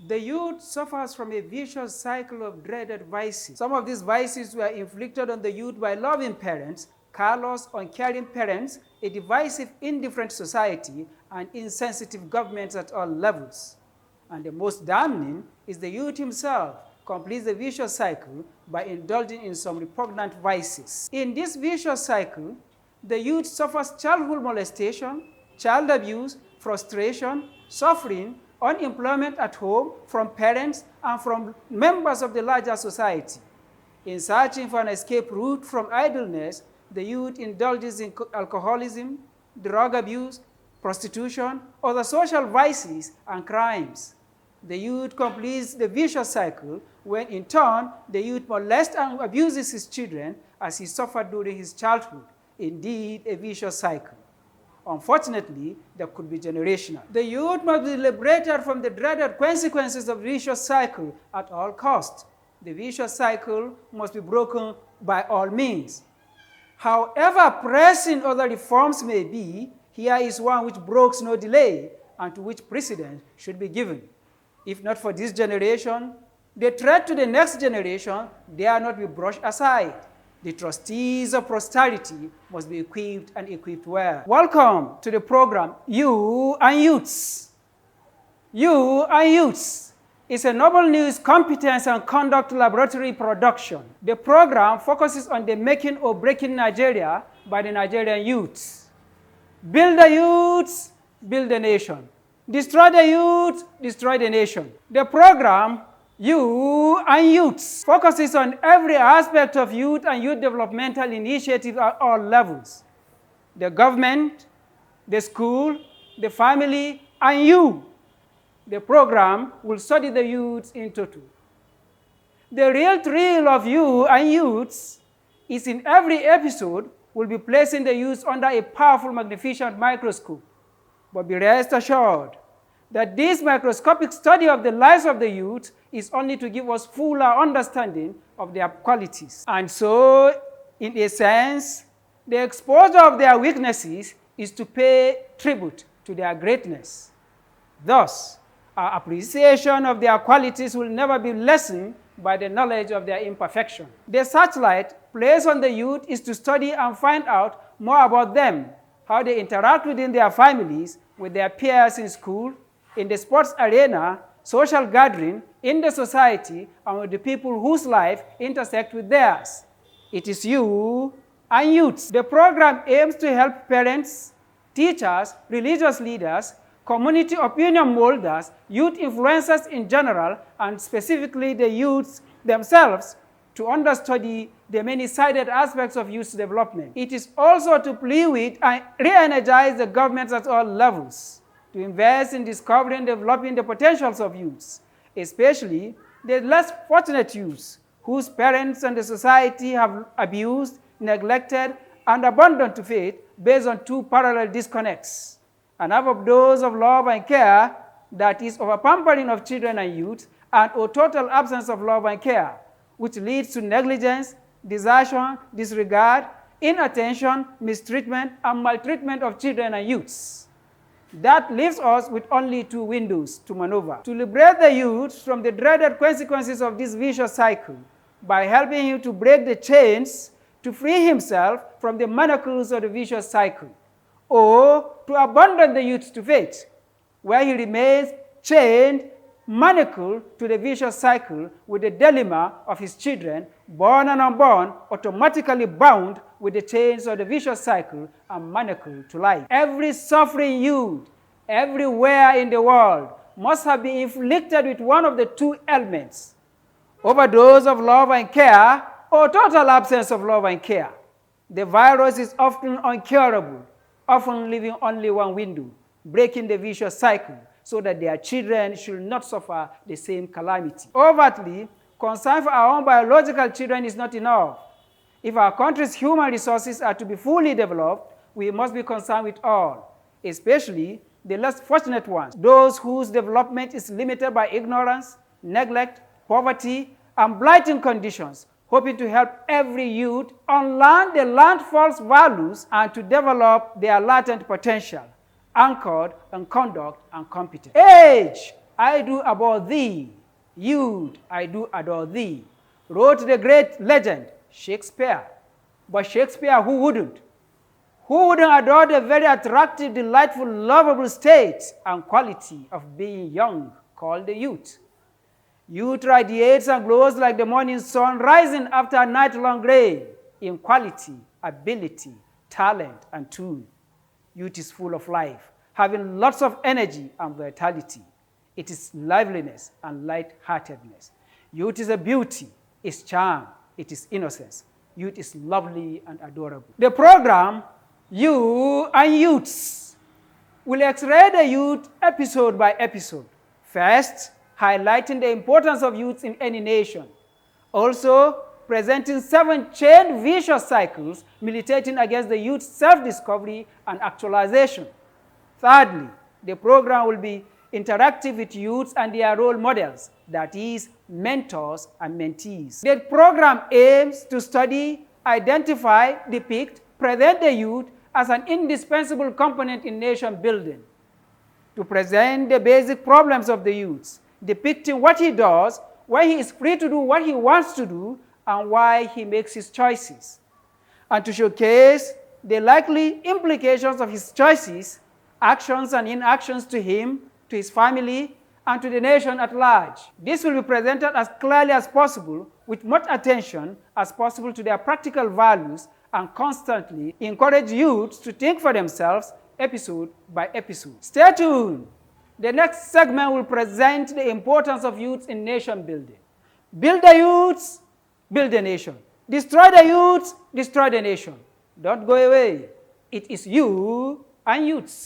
The youth suffers from a vicious cycle of dreaded vices. Some of these vices were inflicted on the youth by loving parents, callous, uncaring parents, a divisive, indifferent society, and insensitive governments at all levels. And the most damning is the youth himself completes the vicious cycle by indulging in some repugnant vices. In this vicious cycle, the youth suffers childhood molestation, child abuse, frustration, suffering, unemployment at home from parents and from members of the larger society. In searching for an escape route from idleness, the youth indulges in alcoholism, drug abuse, prostitution, other social vices and crimes. The youth completes the vicious cycle when, in turn, the youth molests and abuses his children as he suffered during his childhood. Indeed, a vicious cycle. Unfortunately, that could be generational. The youth must be liberated from the dreaded consequences of the vicious cycle at all costs. The vicious cycle must be broken by all means. However pressing other reforms may be, here is one which brooks no delay and to which precedence should be given. If not for this generation, the threat to the next generation dare not be brushed aside. The trustees of posterity must be equipped and equipped well. Welcome to the program, You and Youths. You and Youths is a NOBLENEWS competence and conduct laboratory production. The program focuses on the making or breaking Nigeria by the Nigerian youths. Build the youths, build the nation. Destroy the youth, destroy the nation. The program, You and Youths, focuses on every aspect of youth and youth developmental initiatives at all levels. The government, the school, the family, and you. The program will study the youths in toto. The real thrill of You and Youths is in every episode we'll be placing the youths under a powerful magnificent microscope. But be rest assured that this microscopic study of the lives of the youth is only to give us fuller understanding of their qualities. And so, in a sense, the exposure of their weaknesses is to pay tribute to their greatness. Thus, our appreciation of their qualities will never be lessened by the knowledge of their imperfection. The searchlight placed on the youth is to study and find out more about them, how they interact within their families, with their peers in school, in the sports arena, social gathering, in the society, and with the people whose life intersect with theirs. It is You and Youths. The program aims to help parents, teachers, religious leaders, community opinion molders, youth influencers in general, and specifically the youths themselves, to understudy the many-sided aspects of youth development. It is also to plea with and re-energize the governments at all levels, to invest in discovering and developing the potentials of youths, especially the less fortunate youths whose parents and the society have abused, neglected, and abandoned to fate based on two parallel disconnects. And half of those of love and care, that is, of a pampering of children and youth, and a total absence of love and care, which leads to negligence, desertion, disregard, inattention, mistreatment, and maltreatment of children and youths. That leaves us with only two windows to maneuver: to liberate the youth from the dreaded consequences of this vicious cycle by helping him to break the chains, to free himself from the manacles of the vicious cycle, or to abandon the youth to fate, where he remains chained, manacled to the vicious cycle with the dilemma of his children, born and unborn, automatically bound with the chains of the vicious cycle and manacled to life. Every suffering youth, everywhere in the world, must have been inflicted with one of the two elements: overdose of love and care, or total absence of love and care. The virus is often uncurable, often leaving only one window: breaking the vicious cycle, so that their children should not suffer the same calamity. Overtly, concern for our own biological children is not enough. If our country's human resources are to be fully developed, we must be concerned with all, especially the less fortunate ones, those whose development is limited by ignorance, neglect, poverty, and blighting conditions, hoping to help every youth unlearn the learned false values and to develop their latent potential, anchored on conduct and competence. Age I do abhor thee. Youth, I do adore thee, wrote the great legend Shakespeare. But Shakespeare, who wouldn't? Who wouldn't adore the very attractive, delightful, lovable state and quality of being young, called the youth? Youth radiates and glows like the morning sun rising after a night-long rain in quality, ability, talent, and tune. Youth is full of life, having lots of energy and vitality. It is liveliness and light-heartedness. Youth is a beauty, its charm, it is innocence. Youth is lovely and adorable. The program, You and Youths, will x-ray the youth episode by episode. First, highlighting the importance of youth in any nation. Also, presenting 7 chained vicious cycles militating against the youth's self-discovery and actualization. Thirdly, the program will be interactive with youths and their role models, that is, mentors and mentees. The program aims to study, identify, depict, present the youth as an indispensable component in nation building. To present the basic problems of the youths, depicting what he does, why he is free to do what he wants to do, and why he makes his choices. And to showcase the likely implications of his choices, actions and inactions to him, to his family, and to the nation at large. This will be presented as clearly as possible, with much attention as possible to their practical values, and constantly encourage youths to think for themselves episode by episode. Stay tuned. The next segment will present the importance of youths in nation building. Build the youths, build the nation. Destroy the youths, destroy the nation. Don't go away. It is you and youths.